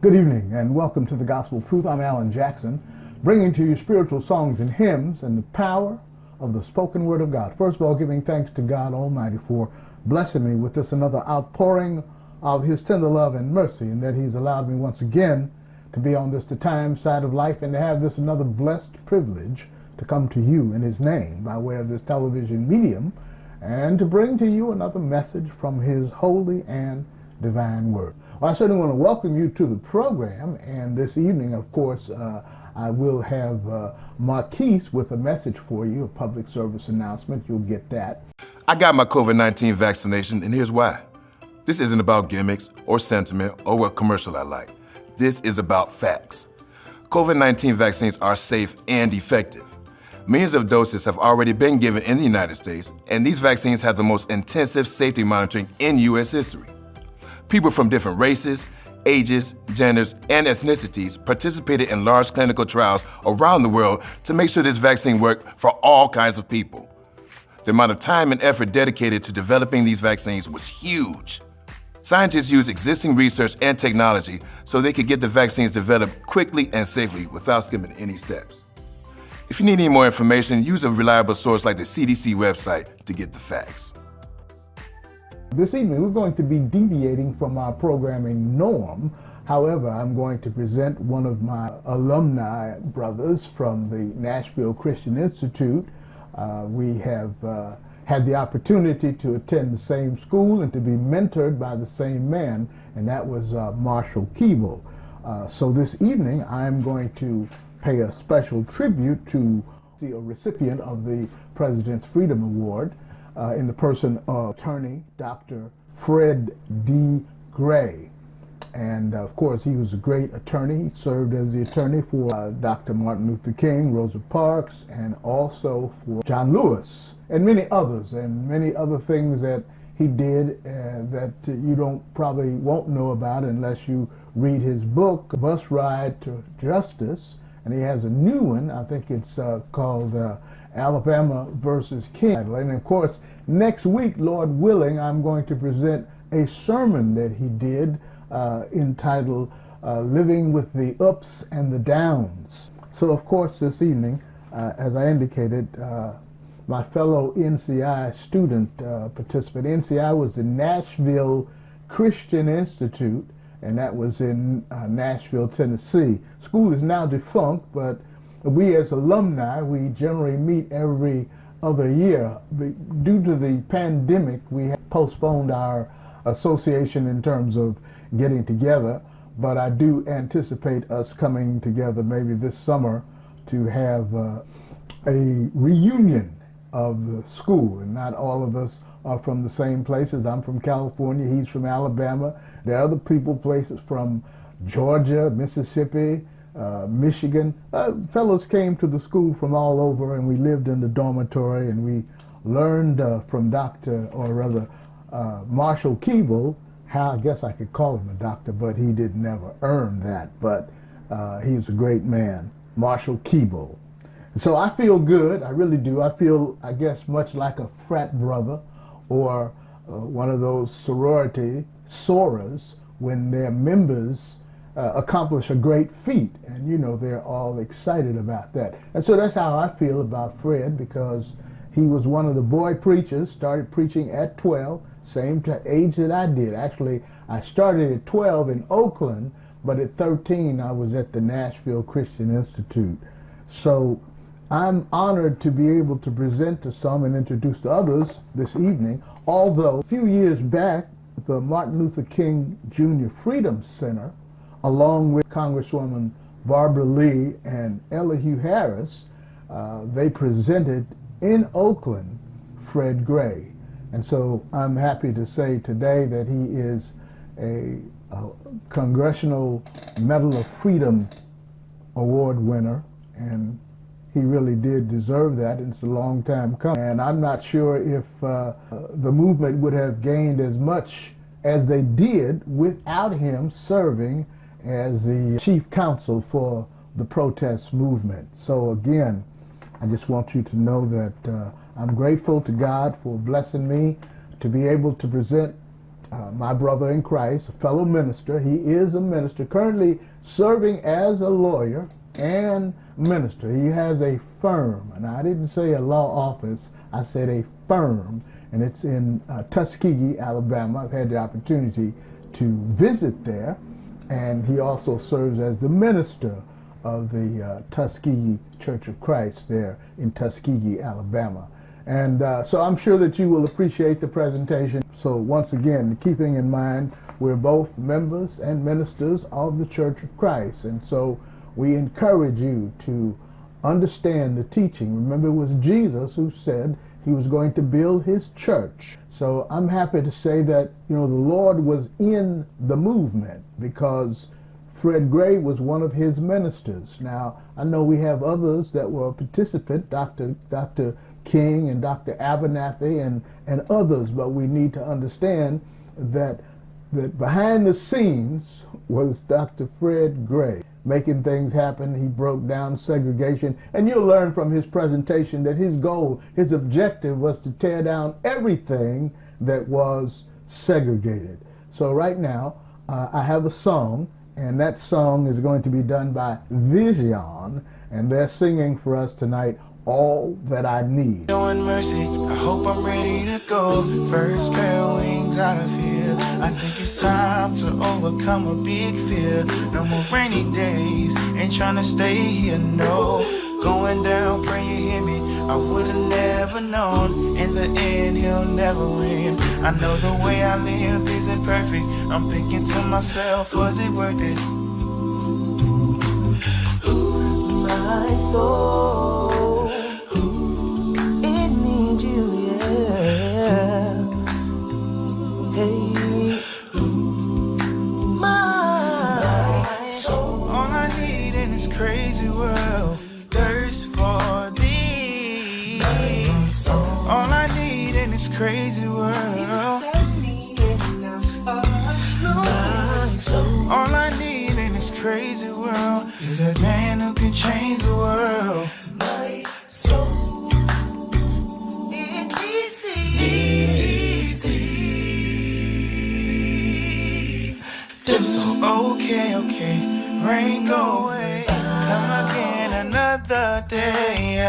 Good evening and welcome to the Gospel of Truth. I'm Alan Jackson, bringing to you spiritual songs and hymns and the power of the spoken word of God. First of all, giving thanks to God Almighty for blessing me with this another outpouring of His tender love and mercy, and that He's allowed me once again to be on this time side of life and to have this another blessed privilege to come to you in His name by way of this television medium and to bring to you another message from His holy and divine word. Well, I certainly want to welcome you to the program, and this evening, of course, I will have Marquise with a message for you, a public service announcement. You'll get that. I got my COVID-19 vaccination, and here's why. This isn't about gimmicks or sentiment or what commercial I like. This is about facts. COVID-19 vaccines are safe and effective. Millions of doses have already been given in the United States, and these vaccines have the most intensive safety monitoring in U.S. history. People from different races, ages, genders, and ethnicities participated in large clinical trials around the world to make sure this vaccine worked for all kinds of people. The amount of time and effort dedicated to developing these vaccines was huge. Scientists used existing research and technology so they could get the vaccines developed quickly and safely without skipping any steps. If you need any more information, use a reliable source like the CDC website to get the facts. This evening, we're going to be deviating from our programming norm. However, I'm going to present one of my alumni brothers from the Nashville Christian Institute. We have had the opportunity to attend the same school and to be mentored by the same man, and that was Marshall Keeble. So this evening, I'm going to pay a special tribute to a recipient of the President's Freedom Award, in the person of attorney Dr. Fred D. Gray. And of course, he was a great attorney. He served as the attorney for Dr. Martin Luther King, Rosa Parks, and also for John Lewis, and many others, and many other things that he did that you probably won't know about unless you read his book, Bus Ride to Justice. And he has a new one, I think it's called Alabama versus King. And of course, next week, Lord willing, I'm going to present a sermon that he did entitled Living with the Ups and the Downs. So of course, this evening, as I indicated, my fellow NCI student participant. NCI was the Nashville Christian Institute, and that was in Nashville, Tennessee. School is now defunct, but we as alumni, we generally meet every other year. Due to the pandemic, we have postponed our association in terms of getting together, but I do anticipate us coming together maybe this summer to have a reunion of the school. And not all of us are from the same places. I'm from California, he's from Alabama. There are other places from Georgia, Mississippi, Michigan. Fellows came to the school from all over, and we lived in the dormitory, and we learned from Marshall Keeble, how I guess I could call him a doctor, but he did never earn that. But he was a great man, Marshall Keeble. And so I feel good, I really do. I feel, I guess, much like a frat brother or one of those sorority sorors when their members accomplish a great feat, and they're all excited about that. And so that's how I feel about Fred, because he was one of the boy preachers, started preaching at 12, same age that I did. Actually, I started at 12 in Oakland, but at 13 I was at the Nashville Christian Institute. So I'm honored to be able to present to some and introduce to others this evening, although a few years back, the Martin Luther King Jr. Freedom Center, along with Congresswoman Barbara Lee and Elihu Harris, they presented in Oakland Fred Gray. And so I'm happy to say today that he is a Congressional Medal of Freedom Award winner, and he really did deserve that. It's a long time coming. And I'm not sure if the movement would have gained as much as they did without him serving as the chief counsel for the protest movement. So again, I just want you to know that I'm grateful to God for blessing me to be able to present my brother in Christ, a fellow minister. He is a minister, currently serving as a lawyer and minister. He has a firm, and I didn't say a law office, I said a firm, and it's in Tuskegee, Alabama. I've had the opportunity to visit there, and he also serves as the minister of the Tuskegee Church of Christ there in Tuskegee, Alabama. And so I'm sure that you will appreciate the presentation. So once again, keeping in mind, we're both members and ministers of the Church of Christ. And so we encourage you to understand the teaching. Remember, it was Jesus who said he was going to build his church. So I'm happy to say that, the Lord was in the movement, because Fred Gray was one of his ministers. Now, I know we have others that were a participant, Dr. King and Dr. Abernathy and others, but we need to understand that behind the scenes was Dr. Fred Gray, making things happen. He broke down segregation, and you'll learn from his presentation that his goal, his objective, was to tear down everything that was segregated. So right now, I have a song, and that song is going to be done by Vision, and they're singing for us tonight, All That I Need. Showing mercy, I hope I'm ready to go. First pair of wings out of here. I think it's time to overcome a big fear. No more rainy days, ain't trying to stay here, no. Going down, pray you hear me. I would've never known. In the end, he'll never win. I know the way I live isn't perfect. I'm thinking to myself, was it worth it? My soul, it needs you, yeah. Hey, my soul. All I need in this crazy world, thirst for thee. All I need in this crazy world, all I need in this crazy world is that man who can change the world. My soul, it needs thee. Okay, rain go away, come again another day.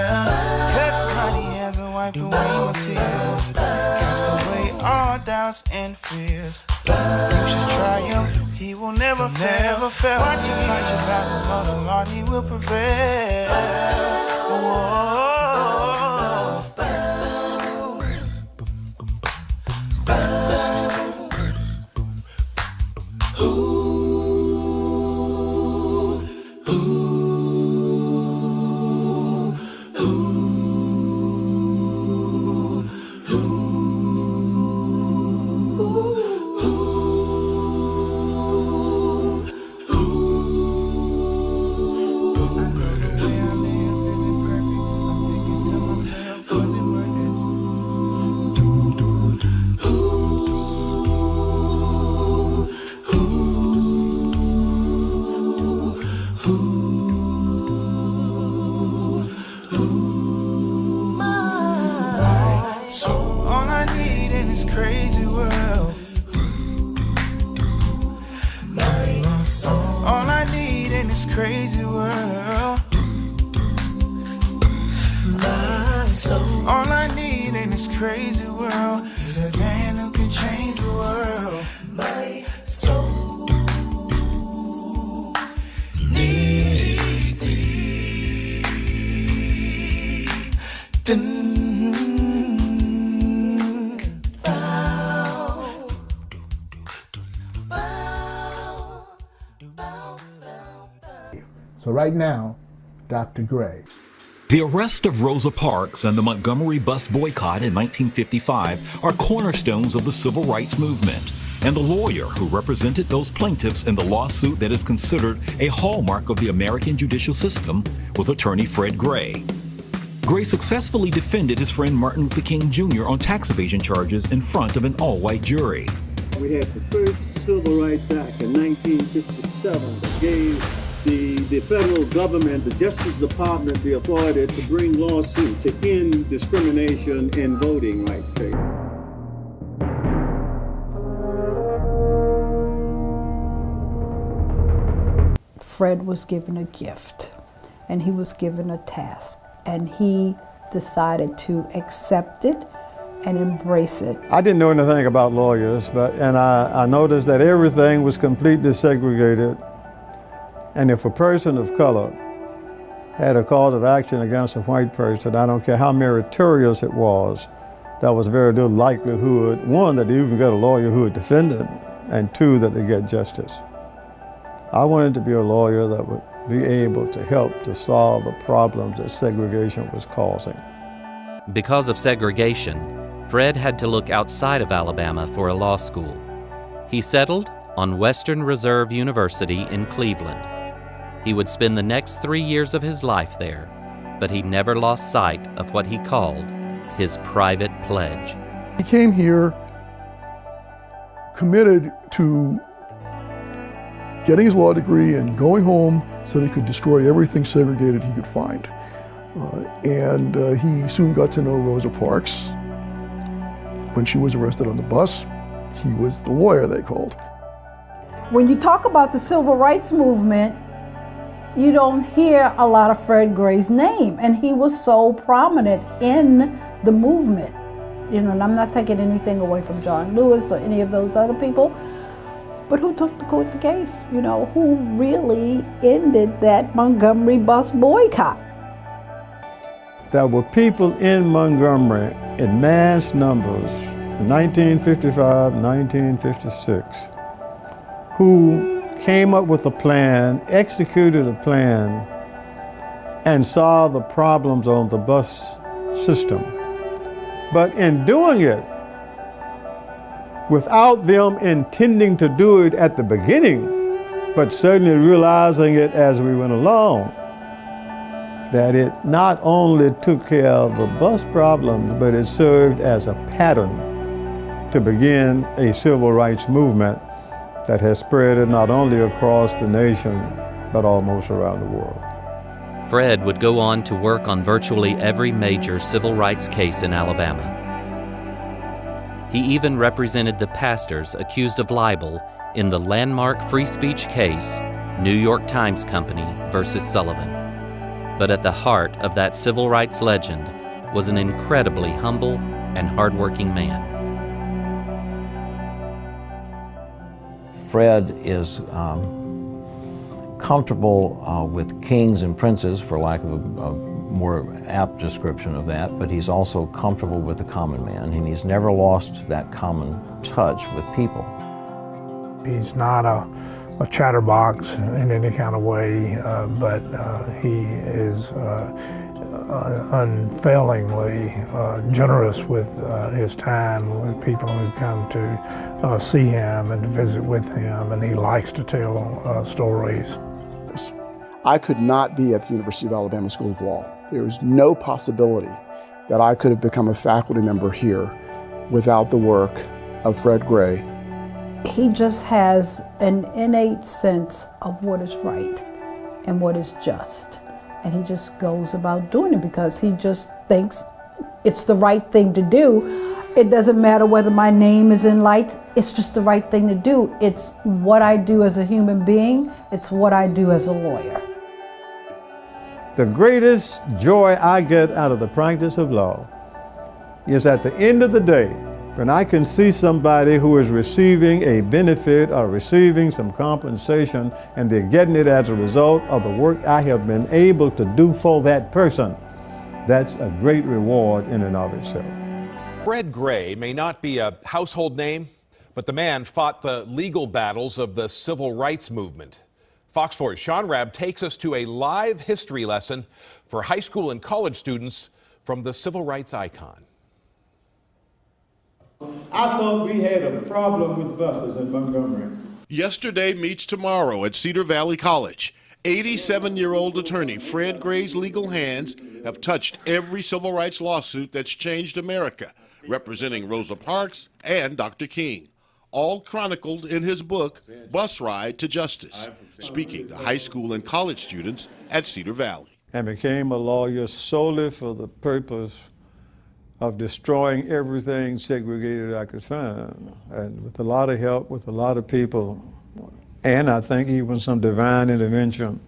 Cause money has wiped away my tears, cast away all doubts and fears. You should try him, he will never fail. Watch him fight your battles, know the Lord, he will prevail. Whoa. Crazy world. My soul. All I need in this crazy world is that man who can change the world. My soul needs thee. So right now, Dr. Gray. The arrest of Rosa Parks and the Montgomery bus boycott in 1955 are cornerstones of the civil rights movement. And the lawyer who represented those plaintiffs in the lawsuit that is considered a hallmark of the American judicial system was attorney Fred Gray. Gray successfully defended his friend Martin Luther King Jr. on tax evasion charges in front of an all-white jury. We had the first Civil Rights Act in 1957 that gave the federal government, the Justice Department, the authority to bring lawsuit to end discrimination in voting rights. Fred was given a gift, and he was given a task, and he decided to accept it and embrace it. I didn't know anything about lawyers, and I noticed that everything was completely segregated. And if a person of color had a cause of action against a white person, I don't care how meritorious it was, there was very little likelihood, one, that they even got a lawyer who would defend them, and two, that they get justice. I wanted to be a lawyer that would be able to help to solve the problems that segregation was causing. Because of segregation, Fred had to look outside of Alabama for a law school. He settled on Western Reserve University in Cleveland. He would spend the next 3 years of his life there, but he never lost sight of what he called his private pledge. He came here committed to getting his law degree and going home so that he could destroy everything segregated he could find. He soon got to know Rosa Parks. When she was arrested on the bus, he was the lawyer they called. When you talk about the civil rights movement, you don't hear a lot of Fred Gray's name, and he was so prominent in the movement. You know, and I'm not taking anything away from John Lewis or any of those other people, but who took the case? You know, who really ended that Montgomery bus boycott? There were people in Montgomery in mass numbers in 1955, 1956, who came up with a plan, executed a plan, and saw the problems on the bus system. But in doing it, without them intending to do it at the beginning, but certainly realizing it as we went along, that it not only took care of the bus problems, but it served as a pattern to begin a civil rights movement that has spread not only across the nation, but almost around the world. Fred would go on to work on virtually every major civil rights case in Alabama. He even represented the pastors accused of libel in the landmark free speech case, New York Times Company versus Sullivan. But at the heart of that civil rights legend was an incredibly humble and hardworking man. Fred is comfortable with kings and princes, for lack of a more apt description of that, but he's also comfortable with the common man, and he's never lost that common touch with people. He's not a chatterbox in any kind of way, but he is unfailingly generous with his time with people who come to see him and visit with him, and he likes to tell stories. I could not be at the University of Alabama School of Law. There is no possibility that I could have become a faculty member here without the work of Fred Gray. He just has an innate sense of what is right and what is just. And he just goes about doing it because he just thinks it's the right thing to do. It doesn't matter whether my name is in lights, it's just the right thing to do. It's what I do as a human being, it's what I do as a lawyer. The greatest joy I get out of the practice of law is at the end of the day, when I can see somebody who is receiving a benefit or receiving some compensation, and they're getting it as a result of the work I have been able to do for that person, that's a great reward in and of itself. Fred Gray may not be a household name, but the man fought the legal battles of the civil rights movement. Fox 4's Sean Rabb takes us to a live history lesson for high school and college students from the civil rights icon. I thought we had a problem with buses in Montgomery. Yesterday meets tomorrow at Cedar Valley College. 87-year-old attorney Fred Gray's legal hands have touched every civil rights lawsuit that's changed America, representing Rosa Parks and Dr. King, all chronicled in his book, Bus Ride to Justice, speaking to high school and college students at Cedar Valley. And became a lawyer solely for the purpose of destroying everything segregated I could find. And with a lot of help, with a lot of people, And I think even some divine intervention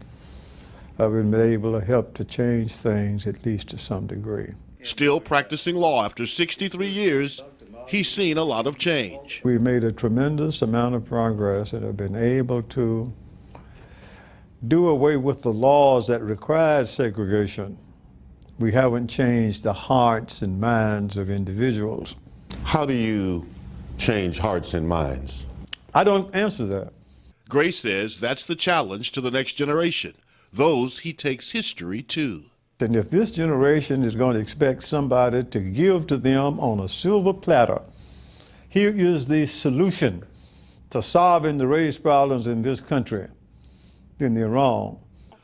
have been able to help to change things, at least to some degree. Still practicing law after 63 years, he's seen a lot of change. We've made a tremendous amount of progress and have been able to do away with the laws that required segregation. We haven't changed the hearts and minds of individuals. How do you change hearts and minds? I don't answer that. Gray says that's the challenge to the next generation, those he takes history to. And if this generation is going to expect somebody to give to them on a silver platter, here is the solution to solving the race problems in this country, then they're wrong.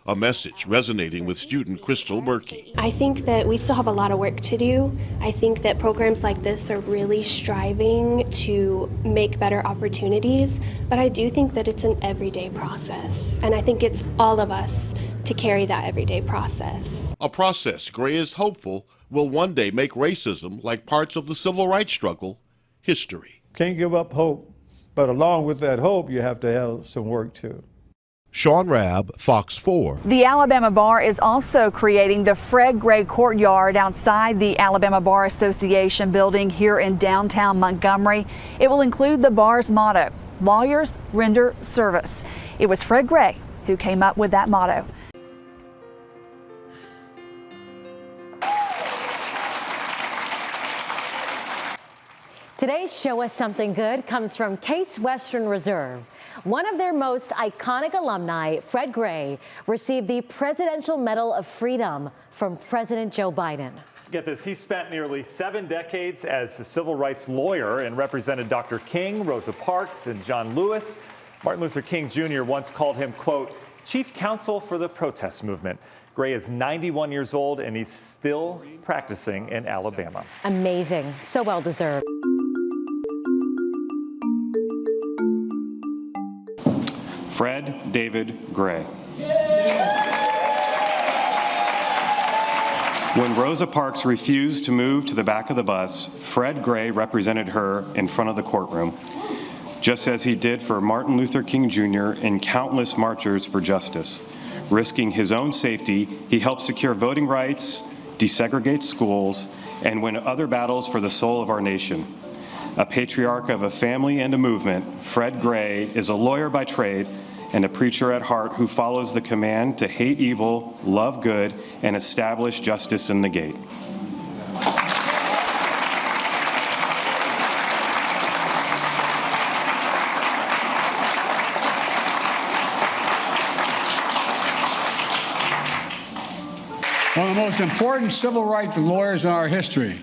A message resonating with student Crystal Berkey. I think that we still have a lot of work to do. I think that programs like this are really striving to make better opportunities, but I do think that it's an everyday process, and I think it's all of us to carry that everyday process. A process Gray is hopeful will one day make racism, like parts of the civil rights struggle, history. Can't give up hope, but along with that hope, you have to have some work too. Sean Rabb, Fox 4. The Alabama Bar is also creating the Fred Gray Courtyard outside the Alabama Bar Association building here in downtown Montgomery. It will include the bar's motto, "Lawyers Render Service." It was Fred Gray who came up with that motto. Today's Show Us Something Good comes from Case Western Reserve. One of their most iconic alumni, Fred Gray, received the Presidential Medal of Freedom from President Joe Biden. Get this, he spent nearly 7 decades as a civil rights lawyer and represented Dr. King, Rosa Parks, and John Lewis. Martin Luther King Jr. once called him, quote, chief counsel for the protest movement. Gray is 91 years old and he's still practicing in Alabama. Amazing, so well deserved. Fred David Gray. When Rosa Parks refused to move to the back of the bus, Fred Gray represented her in front of the courtroom, just as he did for Martin Luther King Jr. and countless marchers for justice. Risking his own safety, he helped secure voting rights, desegregate schools, and win other battles for the soul of our nation. A patriarch of a family and a movement, Fred Gray is a lawyer by trade and a preacher at heart who follows the command to hate evil, love good, and establish justice in the gate. One of the most important civil rights lawyers in our history.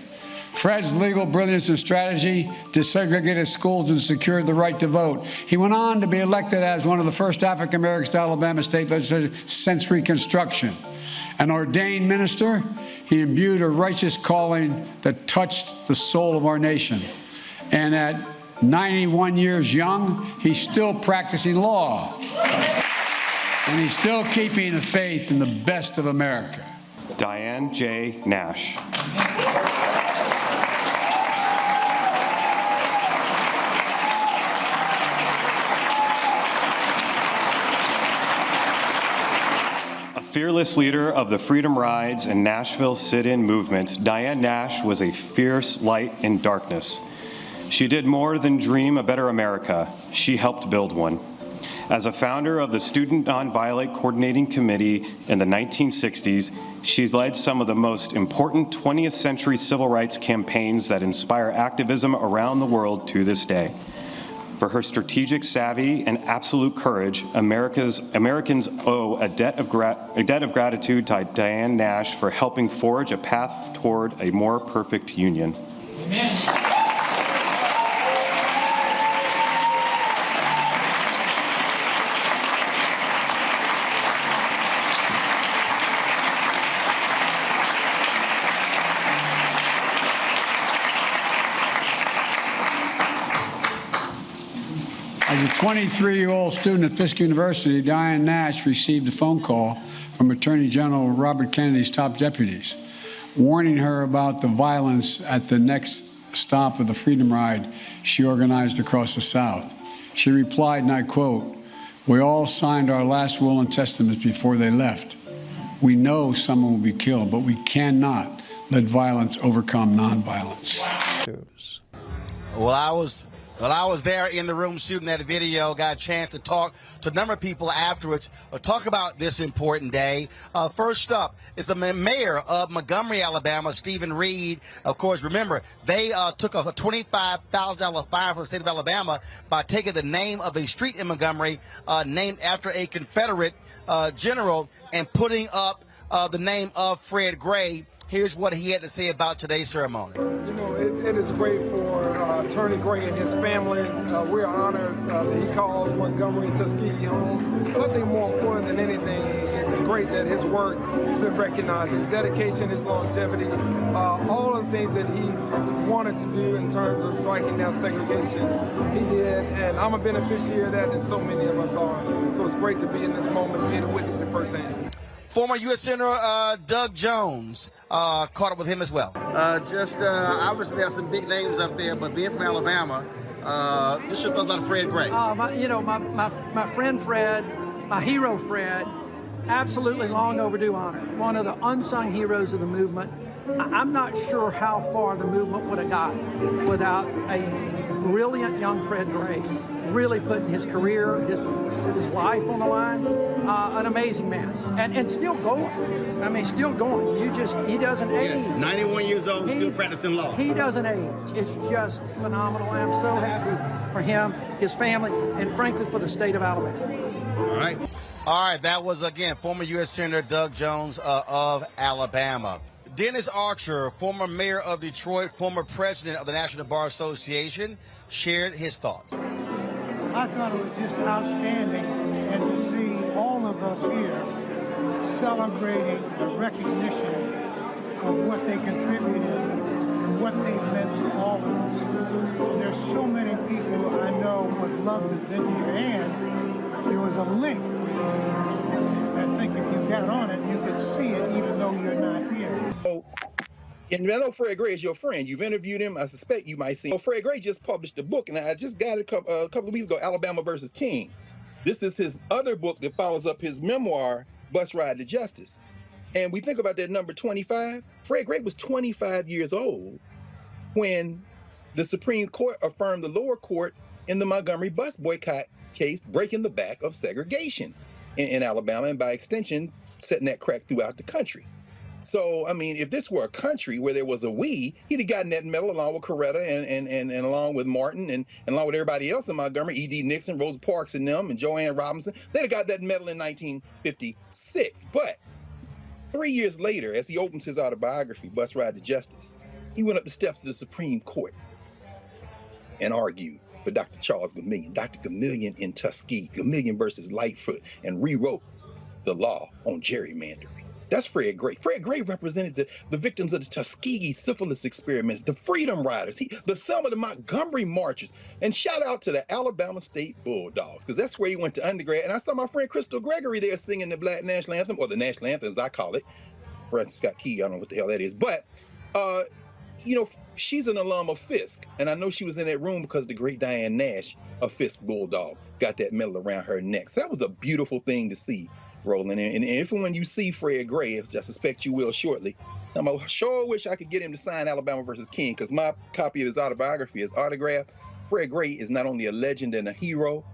Fred's legal brilliance and strategy desegregated schools and secured the right to vote. He went on to be elected as one of the first African Americans to Alabama state legislature since Reconstruction. An ordained minister, he imbued a righteous calling that touched the soul of our nation. And at 91 years young, he's still practicing law. And he's still keeping the faith in the best of America. Diane J. Nash. Fearless leader of the Freedom Rides and Nashville sit-in movements, Diane Nash was a fierce light in darkness. She did more than dream a better America. She helped build one. As a founder of the Student Nonviolent Coordinating Committee in the 1960s, she led some of the most important 20th century civil rights campaigns that inspire activism around the world to this day. For her strategic savvy and absolute courage, Americans owe a debt of gratitude to Diane Nash for helping forge a path toward a more perfect union. Amen. As a 23-year-old student at Fisk University, Diane Nash received a phone call from Attorney General Robert Kennedy's top deputies, warning her about the violence at the next stop of the Freedom Ride she organized across the South. She replied, and I quote, We all signed our last will and testaments before they left. We know someone will be killed, but we cannot let violence overcome nonviolence. Well, I was there in the room shooting that video, got a chance to talk to a number of people afterwards, talk about this important day. First up is the mayor of Montgomery, Alabama, Stephen Reed. Of course, remember, they took a $25,000 fine from the state of Alabama by taking the name of a street in Montgomery named after a Confederate general and putting up the name of Fred Gray. Here's what he had to say about today's ceremony. You know, it is great for Attorney Gray and his family. We're honored that he calls Montgomery and Tuskegee home. But I think more important than anything, it's great that his work has been recognized. His dedication, his longevity, all of the things that he wanted to do in terms of striking down segregation, he did. And I'm a beneficiary of that, and so many of us are. So it's great to be in this moment and witness it firsthand. Former U.S. Senator Doug Jones caught up with him as well. Obviously there's some big names up there, but being from Alabama, just your thoughts about Fred Gray. My friend Fred, my hero Fred, absolutely long overdue honor. One of the unsung heroes of the movement. I'm not sure how far the movement would have gotten without a brilliant young Fred Gray, really putting his career, his life on the line. An amazing man, and still going. I mean, still going. He doesn't age. 91 years old, still practicing law. He doesn't age. It's just phenomenal. I'm so happy for him, his family, and frankly for the state of Alabama. All right, that was, again, former U.S. Senator Doug Jones of Alabama. Dennis Archer, former mayor of Detroit, former president of the National Bar Association, shared his thoughts. I thought it was just outstanding, and to see all of us here celebrating the recognition of what they contributed and what they meant to all of us. There's so many people I know would love to have been here, and there was a link. I think if you got on it, you could see it even though you're not here. And I know Fred Gray is your friend. You've interviewed him. I suspect you might see him. Fred Gray just published a book, and I just got it a couple of weeks ago, Alabama versus King. This is his other book that follows up his memoir, Bus Ride to Justice. And we think about that number 25. Fred Gray was 25 years old when the Supreme Court affirmed the lower court in the Montgomery bus boycott case, breaking the back of segregation in Alabama, and by extension, setting that crack throughout the country. So, I mean, if this were a country where there was a we, he'd have gotten that medal along with Coretta and along with Martin and along with everybody else in Montgomery, E.D. Nixon, Rosa Parks and them, and Joanne Robinson. They'd have got that medal in 1956. But 3 years later, as he opens his autobiography, Bus Ride to Justice, he went up the steps of the Supreme Court and argued for Dr. Charles Gamillion, Dr. Gamillion in Tuskegee, Gamillion versus Lightfoot, and rewrote the law on gerrymandering. That's Fred Gray. Fred Gray represented the victims of the Tuskegee syphilis experiments, the Freedom Riders, some of the Montgomery marchers. And shout out to the Alabama State Bulldogs, because that's where he went to undergrad. And I saw my friend Crystal Gregory there singing the Black National Anthem, or the National Anthem as I call it. Francis Scott Key, I don't know what the hell that is. But, you know, she's an alum of Fisk. And I know she was in that room because the great Diane Nash of Fisk Bulldog got that medal around her neck. So that was a beautiful thing to see. Rolling in. And if and when you see Fred Gray, I suspect you will shortly, I sure wish I could get him to sign Alabama versus King, because my copy of his autobiography is autographed. Fred Gray is not only a legend and a hero,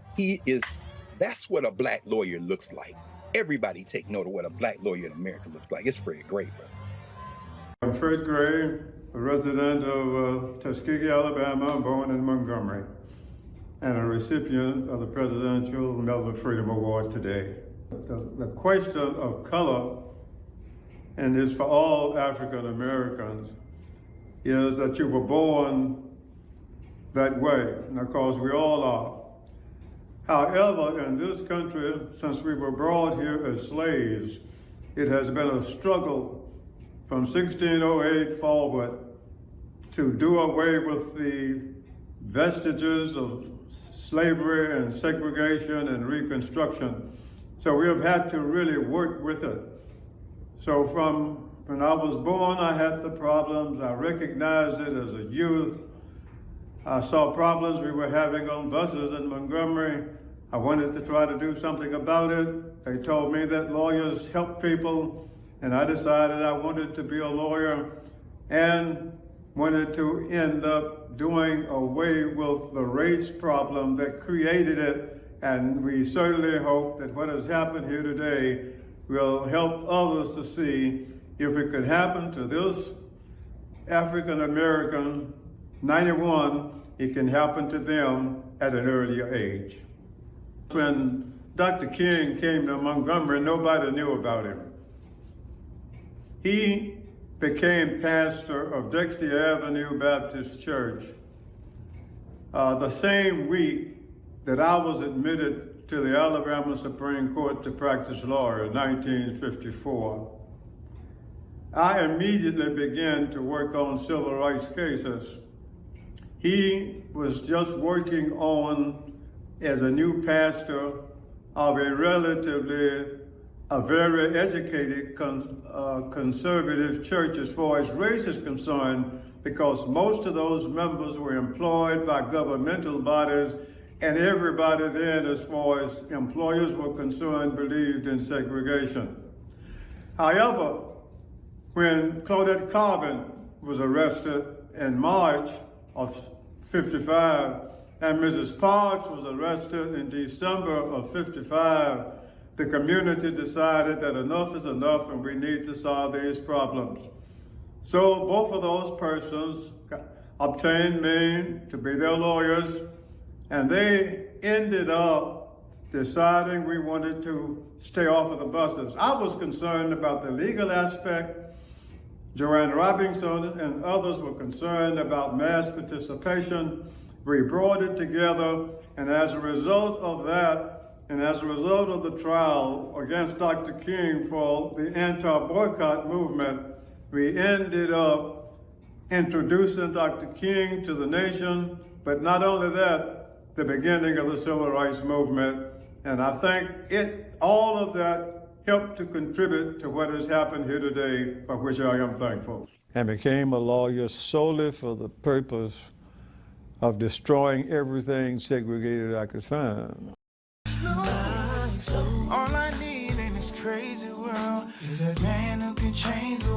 that's what a black lawyer looks like. Everybody take note of what a black lawyer in America looks like. It's Fred Gray, brother. I'm Fred Gray, a resident of Tuskegee, Alabama, born in Montgomery, and a recipient of the Presidential Medal of Freedom Award today. The question of color, and is for all African Americans, is that you were born that way, and of course we all are. However, in this country, since we were brought here as slaves, it has been a struggle from 1608 forward to do away with the vestiges of slavery and segregation and Reconstruction. So we have had to really work with it. So from when I was born, I had the problems. I recognized it as a youth. I saw problems we were having on buses in Montgomery. I wanted to try to do something about it. They told me that lawyers help people, and I decided I wanted to be a lawyer and wanted to end up doing away with the race problem that created it. And we certainly hope that what has happened here today will help others to see if it could happen to this African American 91, it can happen to them at an earlier age. When Dr. King came to Montgomery, nobody knew about him. He became pastor of Dexter Avenue Baptist Church the same week that I was admitted to the Alabama Supreme Court to practice law in 1954. I immediately began to work on civil rights cases. He was just working on, as a new pastor of a very educated conservative church as far as race is concerned, because most of those members were employed by governmental bodies, and everybody then, as far as employers were concerned, believed in segregation. However, when Claudette Carvin was arrested in March of '55, and Mrs. Parks was arrested in December of '55, the community decided that enough is enough and we need to solve these problems. So both of those persons obtained me to be their lawyers, and they ended up deciding we wanted to stay off of the buses. I was concerned about the legal aspect. Joanne Robinson and others were concerned about mass participation. We brought it together, and as a result of that, and as a result of the trial against Dr. King for the anti-boycott movement, we ended up introducing Dr. King to the nation, but not only that, the beginning of the civil rights movement. And I think all of that helped to contribute to what has happened here today, for which I am thankful. And became a lawyer solely for the purpose of destroying everything segregated I could find. All I need in this crazy world is that man who can change the